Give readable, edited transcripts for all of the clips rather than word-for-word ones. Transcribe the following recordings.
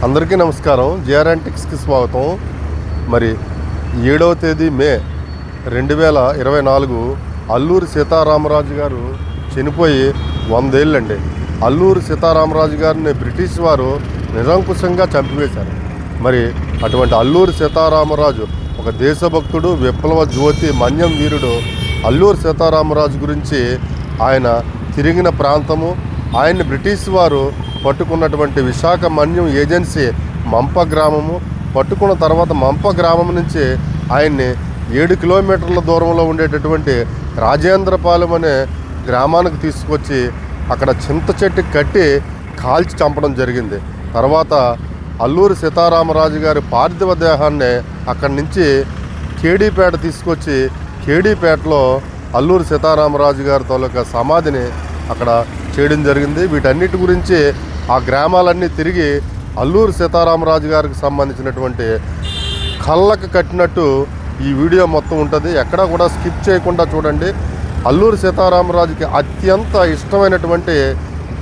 అందరికీ నమస్కారం. జేఆర్ యాంటిక్స్కి స్వాగతం. మరి 7వ తేదీ మే 2024 అల్లూరి సీతారామరాజు గారు చనిపోయి 100 ఏళ్ళండి. అల్లూరి సీతారామరాజు గారిని బ్రిటిష్ వారు నిరంకుశంగా చంపివేశారు. మరి అటువంటి అల్లూరి సీతారామరాజు ఒక దేశభక్తుడు, విప్లవ జ్యోతి, మన్యం వీరుడు. అల్లూరి సీతారామరాజు గురించి ఆయన తిరిగిన ప్రాంతము, ఆయన్ని బ్రిటిష్ వారు పట్టుకున్నటువంటి విశాఖ మన్యం ఏజెన్సీ మంప గ్రామము, పట్టుకున్న తర్వాత మంప గ్రామం నుంచి ఆయన్ని 7 కిలోమీటర్ల దూరంలో ఉండేటటువంటి రాజేంద్రపాలెం అనే గ్రామానికి తీసుకొచ్చి అక్కడ చింత చెట్టు కట్టి కాల్చి చంపడం జరిగింది. తర్వాత అల్లూరి సీతారామరాజు గారి పార్థివ దేహాన్ని అక్కడి నుంచి కేడీపేట తీసుకొచ్చి కేడీపేటలో అల్లూరి సీతారామరాజు గారి తాలూకా సమాధిని అక్కడ చేయడం జరిగింది. వీటన్నిటి గురించి ఆ గ్రామాలన్నీ తిరిగి అల్లూరి సీతారామరాజు గారికి సంబంధించినటువంటి కళ్ళకు కట్టినట్టు ఈ వీడియో మొత్తం ఉంటుంది. ఎక్కడా కూడా స్కిప్ చేయకుండా చూడండి. అల్లూరి సీతారామరాజుకి అత్యంత ఇష్టమైనటువంటి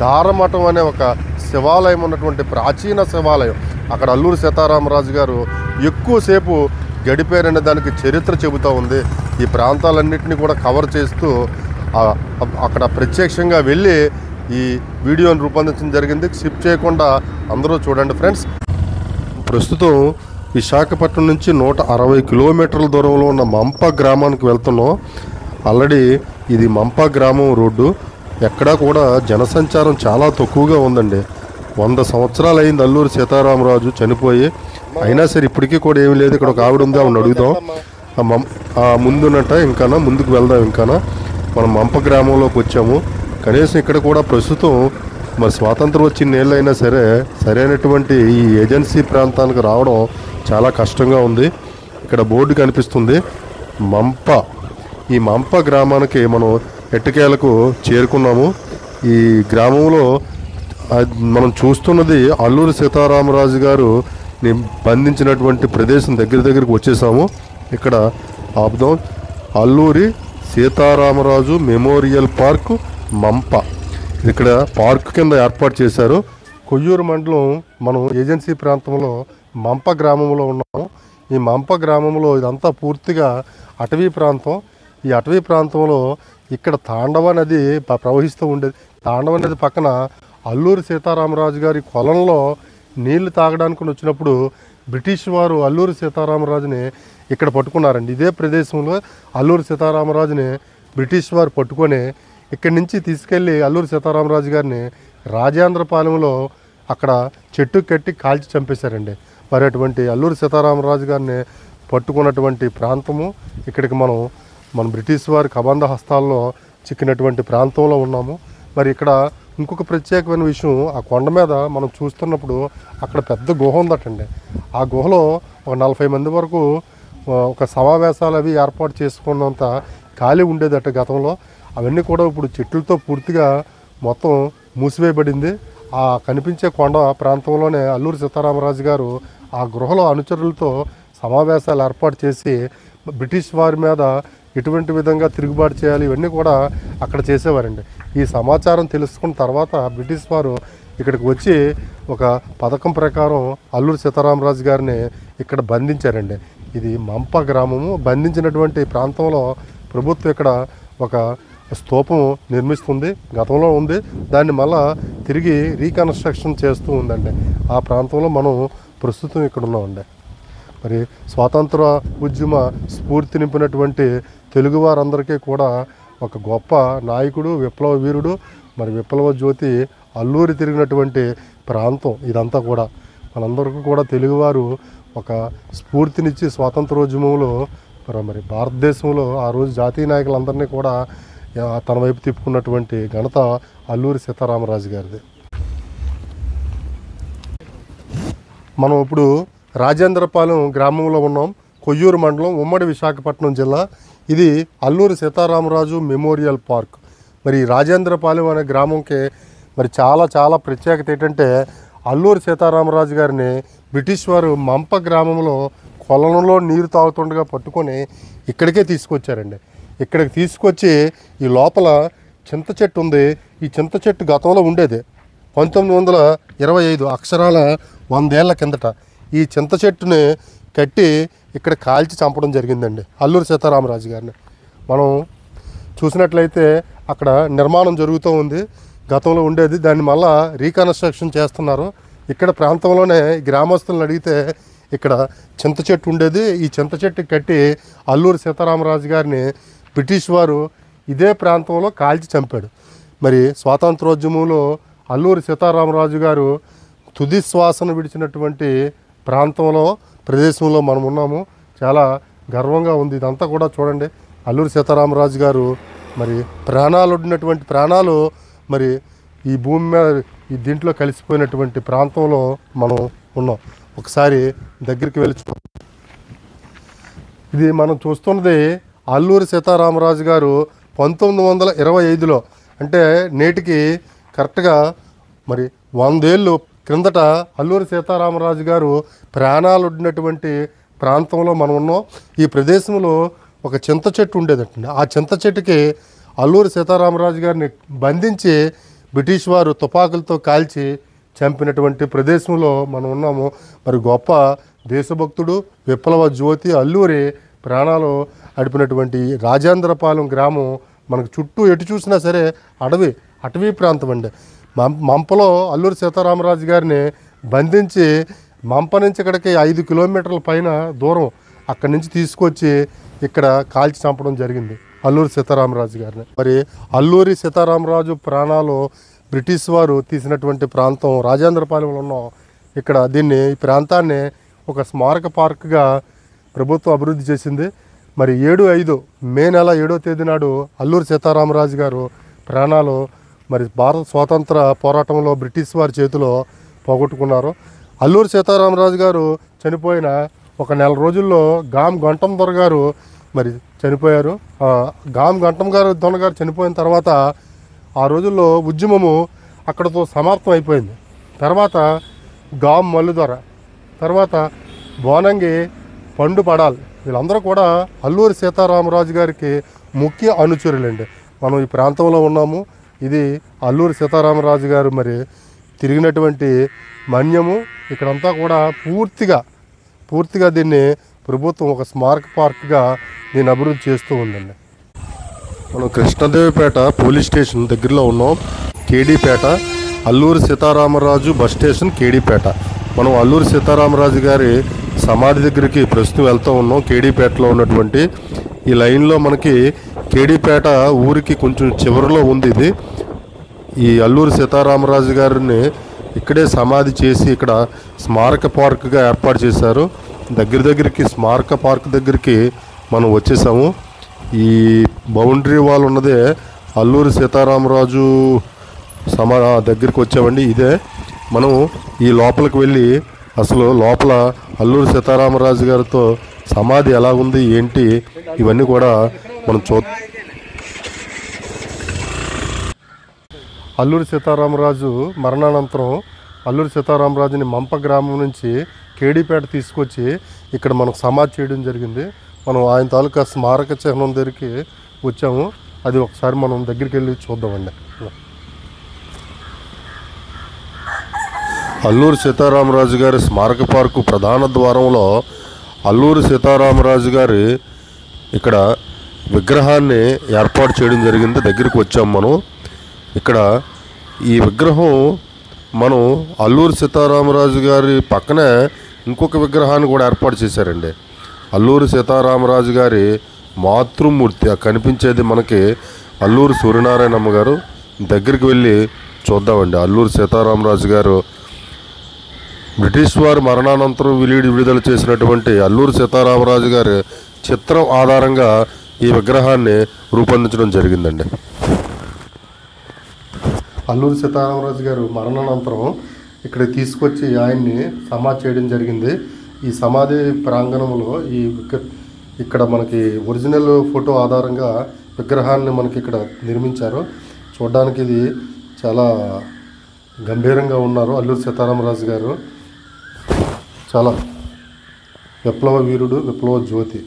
దారమఠం అనే ఒక శివాలయం ఉన్నటువంటి ప్రాచీన శివాలయం, అక్కడ అల్లూరి సీతారామరాజు గారు ఎక్కువసేపు గడిపారనే దానికి చరిత్ర చెబుతూ ఉంది. ఈ ప్రాంతాలన్నింటినీ కూడా కవర్ చేస్తూ అక్కడ ప్రత్యక్షంగా వెళ్ళి ఈ వీడియోని రూపొందించడం జరిగింది. స్కిప్ చేయకుండా అందరూ చూడండి ఫ్రెండ్స్. ప్రస్తుతం విశాఖపట్నం నుంచి 160 కిలోమీటర్ల దూరంలో ఉన్న మంప గ్రామానికి వెళ్తున్నాం. ఆల్రెడీ ఇది మంప గ్రామం రోడ్డు. ఎక్కడా కూడా జనసంచారం చాలా తక్కువగా ఉందండి. 100 సంవత్సరాలు అయింది అల్లూరి సీతారామరాజు చనిపోయి. అయినా సరే ఇప్పటికీ కూడా ఏమీ లేదు. ఇక్కడ ఒక ఆవిడ ఉంది, ఆవిడని అడుగుదాం. ముందునట ఇంకానా ముందుకు వెళ్దాం. ఇంకానా మనం మంప గ్రామంలోకి వచ్చాము. కనీసం ఇక్కడ కూడా ప్రస్తుతం మరి స్వాతంత్రం వచ్చి నేళ్ళైనా సరే సరైనటువంటి ఈ ఏజెన్సీ ప్రాంతానికి రావడం చాలా కష్టంగా ఉంది. ఇక్కడ బోర్డు కనిపిస్తుంది మంప. ఈ మంప గ్రామానికి మనం ఎట్టకేలకు చేరుకున్నాము. ఈ గ్రామంలో మనం చూస్తున్నది అల్లూరి సీతారామరాజు గారు బంధించినటువంటి ప్రదేశం దగ్గరికి వచ్చేసాము. ఇక్కడ ఆపుదాం. Alluri Sitaramaraju memorial park Mampa. ఇక్కడ పార్క్ కింద ఏర్పాటు చేశారు. కొయ్యూరు మండలం మనం ఏజెన్సీ ప్రాంతంలో మంప గ్రామంలో ఉన్నాము. ఈ మంప గ్రామంలో ఇదంతా పూర్తిగా అటవీ ప్రాంతం. ఈ అటవీ ప్రాంతంలో ఇక్కడ తాండవ నది ప్రవహిస్తూ ఉండేది. తాండవ నది పక్కన అల్లూరి సీతారామరాజు గారి కొలంలో నీళ్లు తాగడానికి వచ్చినప్పుడు బ్రిటిష్ వారు అల్లూరి సీతారామరాజుని ఇక్కడ పట్టుకున్నారండి. ఇదే ప్రదేశంలో అల్లూరి సీతారామరాజుని బ్రిటిష్ వారు పట్టుకొని ఇక్కడి నుంచి తీసుకెళ్ళి అల్లూరి సీతారామరాజు గారిని రాజేంద్రపాలెంలో అక్కడ చెట్టు కట్టి కాల్చి చంపేశారండి. మరి అటువంటి అల్లూరి సీతారామరాజు గారిని పట్టుకున్నటువంటి ప్రాంతము ఇక్కడికి మనం బ్రిటిష్ వారి కబంధ హస్తాల్లో చిక్కినటువంటి ప్రాంతంలో ఉన్నాము. మరి ఇక్కడ ఇంకొక ప్రత్యేకమైన విషయం, ఆ కొండ మీద మనం చూస్తున్నప్పుడు అక్కడ పెద్ద గుహ ఉందటండి. ఆ గుహలో ఒక 40 మంది వరకు ఒక సమావేశాలు అవి ఏర్పాటు చేసుకున్నంత ఖాళీ ఉండేదట గతంలో. అవన్నీ కూడా ఇప్పుడు చెట్లతో పూర్తిగా మొత్తం మూసివేయబడింది. ఆ కనిపించే కొండ ప్రాంతంలోనే అల్లూరి సీతారామరాజు గారు ఆ గృహలో అనుచరులతో సమావేశాలు ఏర్పాటు చేసి బ్రిటిష్ వారి మీద ఎటువంటి విధంగా తిరుగుబాటు చేయాలి ఇవన్నీ కూడా అక్కడ చేసేవారండి. ఈ సమాచారం తెలుసుకున్న తర్వాత బ్రిటిష్ వారు ఇక్కడికి వచ్చి ఒక పథకం ప్రకారం అల్లూరి సీతారామరాజు గారిని ఇక్కడ బంధించారండి. ఇది మంప గ్రామము. బంధించినటువంటి ప్రాంతంలో ప్రభుత్వం ఇక్కడ ఒక స్తూపం నిర్మిస్తుంది. గతంలో ఉంది, దాన్ని మళ్ళా తిరిగి రీకన్స్ట్రక్షన్ చేస్తూ ఉందండి. ఆ ప్రాంతంలో మనం ప్రస్తుతం ఇక్కడ ఉన్నామండి. మరి స్వాతంత్ర ఉద్యమ స్ఫూర్తి నింపినటువంటి తెలుగువారందరికీ కూడా ఒక గొప్ప నాయకుడు, విప్లవ వీరుడు, మరి విప్లవ జ్యోతి అల్లూరి తిరిగినటువంటి ప్రాంతం ఇదంతా కూడా. మనందరికీ కూడా తెలుగువారు ఒక స్ఫూర్తినిచ్చి స్వాతంత్రోద్యమంలో మరి భారతదేశంలో ఆ రోజు జాతీయ నాయకులందరినీ కూడా తన వైపు తిప్పుకున్నటువంటి ఘనత అల్లూరి సీతారామరాజు గారిది. మనం ఇప్పుడు రాజేంద్రపాలెం గ్రామంలో ఉన్నాం. కొయ్యూరు మండలం, ఉమ్మడి విశాఖపట్నం జిల్లా. ఇది అల్లూరి సీతారామరాజు మెమోరియల్ పార్క్. మరి రాజేంద్రపాలెం అనే గ్రామంకి మరి చాలా ప్రత్యేకత ఏంటంటే అల్లూరి సీతారామరాజు గారిని బ్రిటిష్ వారు మంప గ్రామంలో కొలంలో నీరు తాగుతుండగా పట్టుకొని ఇక్కడికే తీసుకొచ్చారండి. ఇక్కడికి తీసుకొచ్చి ఈ లోపల చింత చెట్టు ఉంది. ఈ చింత చెట్టు గతంలో ఉండేది. 1925 అక్షరాల 100 ఏళ్ల కిందట ఈ చింత చెట్టుని కట్టి ఇక్కడ కాల్చి చంపడం జరిగిందండి అల్లూరి సీతారామరాజు గారిని. మనం చూసినట్లయితే అక్కడ నిర్మాణం జరుగుతూ ఉంది. గతంలో ఉండేది, దాన్ని మళ్ళా రీకన్స్ట్రక్షన్ చేస్తున్నారు. ఇక్కడ ప్రాంతంలోనే గ్రామస్తులను అడిగితే ఇక్కడ చింత చెట్టు ఉండేది. ఈ చింత చెట్టు కట్టి అల్లూరి సీతారామరాజు గారిని బ్రిటిష్ వారు ఇదే ప్రాంతంలో కాల్చి చంపాడు. మరి స్వాతంత్రోద్యమంలో అల్లూరి సీతారామరాజు గారు తుది శ్వాసను విడిచినటువంటి ప్రాంతంలో ప్రదేశంలో మనం ఉన్నాము. చాలా గర్వంగా ఉంది. ఇదంతా కూడా చూడండి, అల్లూరి సీతారామరాజు గారు మరి ప్రాణాలు ఉన్నటువంటి ప్రాణాలు మరి ఈ భూమి మీద ఈ దీంట్లో కలిసిపోయినటువంటి ప్రాంతంలో మనం ఉన్నాం. ఒకసారి దగ్గరికి వెళ్ళి ఇది మనం చూస్తున్నది అల్లూరి సీతారామరాజు గారు 1925లో, అంటే నేటికి కరెక్ట్గా మరి 100 ఏళ్ళు క్రిందట అల్లూరి సీతారామరాజు గారు ప్రాణాలు ఉన్నటువంటి ప్రాంతంలో మనం ఉన్నాం. ఈ ప్రదేశంలో ఒక చింత చెట్టు ఉండేదండి. ఆ చింత చెట్టుకి అల్లూరి సీతారామరాజు గారిని బంధించి బ్రిటిష్ వారు తుపాకులతో కాల్చి చంపినటువంటి ప్రదేశంలో మనం ఉన్నాము. మరి గొప్ప దేశభక్తుడు, విప్లవ జ్యోతి అల్లూరి ప్రాణాలు అడిపినటువంటి రాజేంద్రపాలెం గ్రామం మనకు చుట్టూ ఎటు చూసినా సరే అటవీ ప్రాంతం అండి. మంపలో అల్లూరి సీతారామరాజు గారిని బంధించి మంప నుంచి ఇక్కడికి 5 కిలోమీటర్ల పైన దూరం అక్కడి నుంచి తీసుకొచ్చి ఇక్కడ కాల్చి చంపడం జరిగింది అల్లూరి సీతారామరాజు గారిని. మరి అల్లూరి సీతారామరాజు ప్రాణాలు బ్రిటిష్ వారు తీసినటువంటి ప్రాంతం రాజేంద్రపాలెంలో ఉన్నాం. ఇక్కడ ఈ ప్రాంతాన్ని ఒక స్మారక పార్క్గా ప్రభుత్వం అభివృద్ధి చేసింది. మరి మే నెల 7వ తేదీ నాడు అల్లూరి సీతారామరాజు గారు ప్రాణాలు మరి భారత స్వాతంత్ర పోరాటంలో బ్రిటిష్ వారి చేతిలో పోగొట్టుకున్నారు. అల్లూరి సీతారామరాజు గారు చనిపోయిన ఒక నెల రోజుల్లో గాం గంటం దొర గారు మరి చనిపోయారు. గాం గంటం దొర గారు చనిపోయిన తర్వాత ఆ రోజుల్లో ఉద్యమము అక్కడతో సమాప్తం అయిపోయింది. తర్వాత గాం మల్లు దొర, తర్వాత బోనంగి పండు పడాల్, వీళ్ళందరూ కూడా అల్లూరి సీతారామరాజు గారికి ముఖ్య అనుచరులండి. మనం ఈ ప్రాంతంలో ఉన్నాము. ఇది అల్లూరి సీతారామరాజు గారు మరి తిరిగినటువంటి మన్యము. ఇక్కడంతా కూడా పూర్తిగా దీన్ని ప్రభుత్వం ఒక స్మారక పార్క్గా దీన్ని అభివృద్ధి చేస్తూ ఉందండి. మనం కృష్ణదేవిపేట పోలీస్ స్టేషన్ దగ్గరలో ఉన్నాం. Kedipeta Alluri Sitaramaraju bus station Kedipeta. మనం అల్లూరి సీతారామరాజు గారి సమాధి దగ్గరికి ప్రస్తుతం వెళ్తూ ఉన్నాం. కేడీపేటలో ఉన్నటువంటి ఈ లైన్లో మనకి కేడీపేట ఊరికి కొంచెం చివరిలో ఉంది ఇది. ఈ అల్లూరి సీతారామరాజు గారిని ఇక్కడే సమాధి చేసి ఇక్కడ స్మారక పార్క్గా ఏర్పాటు చేశారు. దగ్గరికి స్మారక పార్క్ దగ్గరికి మనం వచ్చేసాము. ఈ బౌండరీ వాల్ ఉన్నదే అల్లూరి సీతారామరాజు దగ్గరికి వచ్చామండి. ఇదే మనం ఈ లోపలికి వెళ్ళి అసలు లోపల అల్లూరి సీతారామరాజు గారితో సమాధి ఎలా ఉంది ఏంటి ఇవన్నీ కూడా మనం అల్లూరి సీతారామరాజు మరణానంతరం అల్లూరి సీతారామరాజుని మంప గ్రామం నుంచి కేడీపేట తీసుకొచ్చి ఇక్కడ మనకు సమాధి చేయడం జరిగింది. మనం ఆయన తాలూకా స్మారక చిహ్నం దగ్గరికి వచ్చాము. అది ఒకసారి మనం దగ్గరికి వెళ్ళి చూద్దామండి. అల్లూరి సీతారామరాజు గారి స్మారక పార్కు ప్రధాన ద్వారంలో అల్లూరి సీతారామరాజు గారి ఇక్కడ విగ్రహాన్ని ఏర్పాటు చేయడం జరిగింది. దగ్గరికి వచ్చాము మనం. ఇక్కడ ఈ విగ్రహం మనం అల్లూరి సీతారామరాజు గారి పక్కనే ఇంకొక విగ్రహాన్ని కూడా ఏర్పాటు చేశారండి. అల్లూరి సీతారామరాజు గారి మాతృమూర్తి కనిపించేది మనకి అల్లూరి సూర్యనారాయణమ్మ గారు. దగ్గరికి వెళ్ళి చూద్దామండి. అల్లూరి సీతారామరాజు గారు బ్రిటిష్ వారి మరణానంతరం విడుదల చేసినటువంటి అల్లూరి సీతారామరాజు గారి చిత్రం ఆధారంగా ఈ విగ్రహాన్ని రూపొందించడం జరిగిందండి. అల్లూరి సీతారామరాజు గారు మరణానంతరం ఇక్కడ తీసుకొచ్చి ఆయన్ని సమాధి చేయడం జరిగింది. ఈ సమాధి ప్రాంగణంలో ఇక్కడ మనకి ఒరిజినల్ ఫోటో ఆధారంగా విగ్రహాన్ని మనకి ఇక్కడ నిర్మించారు. చూడడానికి ఇది చాలా గంభీరంగా ఉన్నారు అల్లూరి సీతారామరాజు గారు. చాలా విప్లవ వీరుడు, విప్లవ జ్యోతి.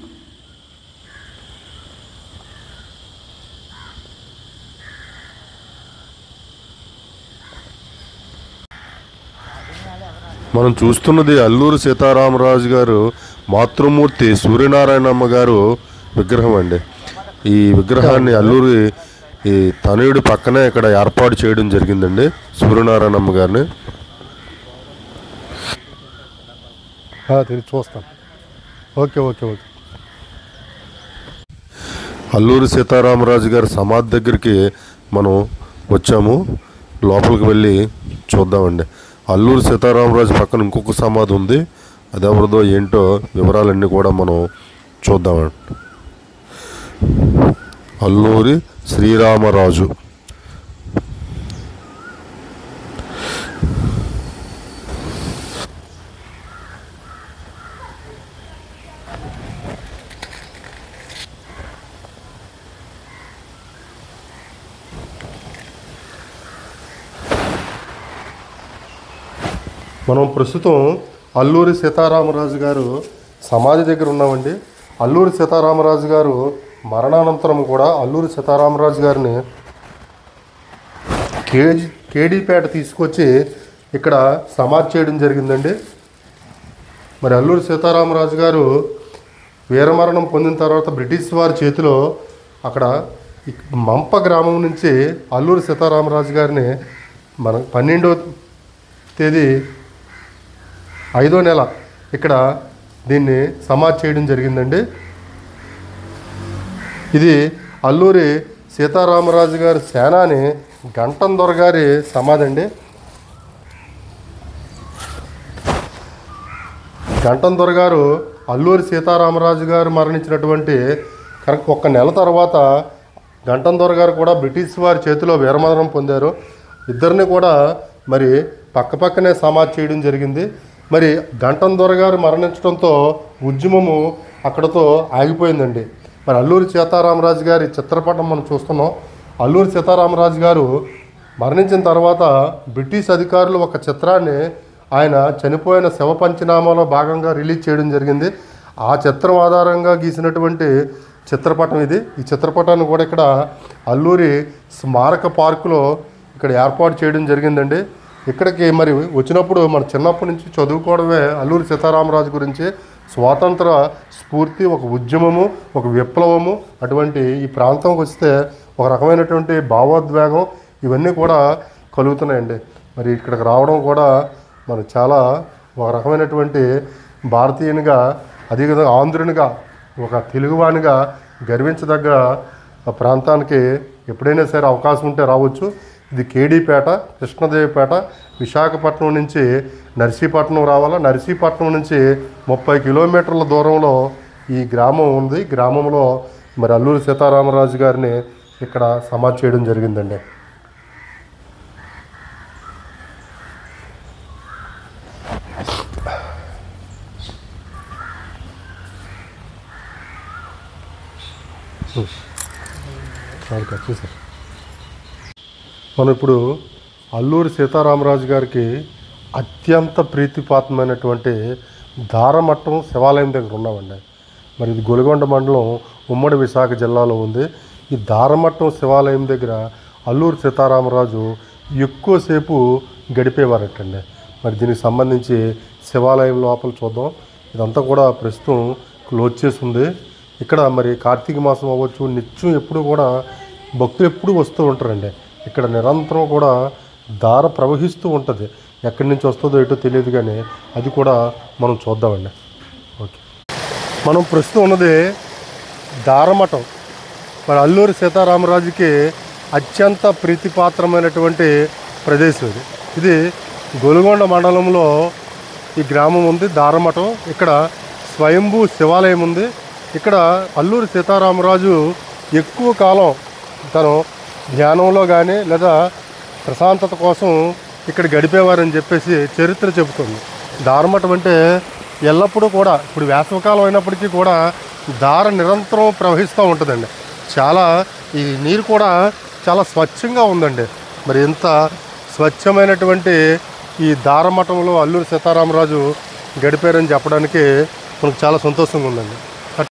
మనం చూస్తున్నది అల్లూరి సీతారామరాజు గారు మాతృమూర్తి సూర్యనారాయణమ్మ గారు విగ్రహం అండి. ఈ విగ్రహాన్ని అల్లూరి ఈ తనయుడి పక్కనే ఇక్కడ ఏర్పాటు చేయడం జరిగిందండి సూర్యనారాయణమ్మ గారిని. చూస్తాం. Okay okay okay. Alluri Sitaramaraju గారి సమాధి దగ్గరికి మనం వచ్చాము. లోపలికి వెళ్ళి చూద్దామండి. అల్లూరి సీతారామరాజు పక్కన ఇంకొక సమాధి ఉంది. అది ఎవరిదో ఏంటో వివరాలన్నీ కూడా మనం చూద్దామండి. అల్లూరి శ్రీరామరాజు. మనం ప్రస్తుతం అల్లూరి సీతారామరాజు గారు సమాధి దగ్గర ఉన్నామండి. అల్లూరి సీతారామరాజు గారు మరణానంతరం కూడా అల్లూరి సీతారామరాజు గారిని కేడీపేట తీసుకొచ్చి ఇక్కడ సమాధి చేయడం జరిగిందండి. మరి అల్లూరి సీతారామరాజు గారు వీరమరణం పొందిన తర్వాత బ్రిటిష్ వారి చేతిలో అక్కడ మంప గ్రామం నుంచి అల్లూరి సీతారామరాజు గారిని మన 12వ తేదీ 5వ నెల ఇక్కడ దీన్ని సమాధి చేయడం జరిగిందండి. ఇది అల్లూరి సీతారామరాజు గారి సేనాని గంటం దొర గారి సమాధి అండి. గంటం దొర గారు అల్లూరి సీతారామరాజు గారు మరణించినటువంటి కరెక్ట్ 1 నెల తర్వాత గంటం దొర గారు కూడా బ్రిటిష్ వారి చేతిలో వీరమరణం పొందారు. ఇద్దరిని కూడా మరి పక్కపక్కనే సమాధి చేయడం జరిగింది. మరి గంటం దొర గారు మరణించడంతో ఉద్యమము అక్కడతో ఆగిపోయిందండి. మరి అల్లూరి సీతారామరాజు గారి చిత్రపటం మనం చూస్తున్నాం. అల్లూరి సీతారామరాజు గారు మరణించిన తర్వాత బ్రిటిష్ అధికారులు ఒక చిత్రాన్ని ఆయన చనిపోయిన శవ పంచనామాలో భాగంగా రిలీజ్ చేయడం జరిగింది. ఆ చిత్రం ఆధారంగా గీసినటువంటి చిత్రపటం ఇది. ఈ చిత్రపటాన్ని కూడా ఇక్కడ అల్లూరి స్మారక పార్కులో ఇక్కడ ఏర్పాటు చేయడం జరిగిందండి. ఇక్కడికి మరి వచ్చినప్పుడు మన చిన్నప్పటి నుంచి చదువుకోవడమే అల్లూరి సీతారామరాజు గురించి. స్వాతంత్ర స్ఫూర్తి, ఒక ఉద్యమము, ఒక విప్లవము, అటువంటి ఈ ప్రాంతంకి వస్తే ఒక రకమైనటువంటి భావోద్వేగం ఇవన్నీ కూడా కలుగుతున్నాయండి. మరి ఇక్కడికి రావడం కూడా మనకు చాలా ఒక రకమైనటువంటి భారతీయునిగా, అదేవిధంగా ఆంధ్రునిగా, ఒక తెలుగువానిగా గర్వించదగ్గ ప్రాంతానికి ఎప్పుడైనా సరే అవకాశం ఉంటే రావచ్చు. ఇది కేడీపేట, కృష్ణదేవిపేట, విశాఖపట్నం నుంచి నర్సీపట్నం రావాలా. నర్సీపట్నం నుంచి 30 కిలోమీటర్ల దూరంలో ఈ గ్రామం ఉంది. గ్రామంలో మరి అల్లూరి సీతారామరాజు గారిని ఇక్కడ సమాధి చేయడం జరిగిందండి. మనం ఇప్పుడు అల్లూరి సీతారామరాజు గారికి అత్యంత ప్రీతిపాత్రమైనటువంటి దారమట్టం శివాలయం దగ్గర ఉన్నామండి. మరి ఇది గొలుగొండ మండలం, ఉమ్మడి విశాఖ జిల్లాలో ఉంది. ఈ దారమట్టం శివాలయం దగ్గర అల్లూరి సీతారామరాజు ఎక్కువసేపు గడిపేవారటండి. మరి దీనికి సంబంధించి శివాలయం లోపల చూద్దాం. ఇదంతా కూడా ప్రస్తుతం క్లోజ్ చేసి ఉంది. ఇక్కడ మరి కార్తీక మాసం అవ్వచ్చు, నిత్యం ఎప్పుడు కూడా భక్తులు ఎప్పుడు వస్తూ ఉంటారండి. ఇక్కడ నిరంతరం కూడా దార ప్రవహిస్తూ ఉంటుంది. ఎక్కడి నుంచి వస్తుందో ఏటో తెలియదు, కానీ అది కూడా మనం చూద్దామండి. ఓకే, మనం ప్రస్తుతం ఉన్నది దారమఠం. మరి అల్లూరి సీతారామరాజుకి అత్యంత ప్రీతిపాత్రమైనటువంటి ప్రదేశం ఇది. ఇది గొలుగొండ మండలంలో ఈ గ్రామం ఉంది, దారమఠం. ఇక్కడ స్వయంభూ శివాలయం ఉంది. ఇక్కడ అల్లూరి సీతారామరాజు ఎక్కువ కాలం తను ధ్యానంలో కానీ లేదా ప్రశాంతత కోసం ఇక్కడ గడిపేవారని చెప్పేసి చరిత్ర చెబుతుంది. దారమఠం అంటే ఎల్లప్పుడూ కూడా, ఇప్పుడు వేసవికాలం అయినప్పటికీ కూడా దార నిరంతరం ప్రవహిస్తూ ఉంటుందండి. చాలా ఈ నీరు కూడా చాలా స్వచ్ఛంగా ఉందండి. మరి ఇంత స్వచ్ఛమైనటువంటి ఈ దారమఠంలో అల్లూరి సీతారామరాజు గడిపారని చెప్పడానికి మనకు చాలా సంతోషంగా ఉందండి.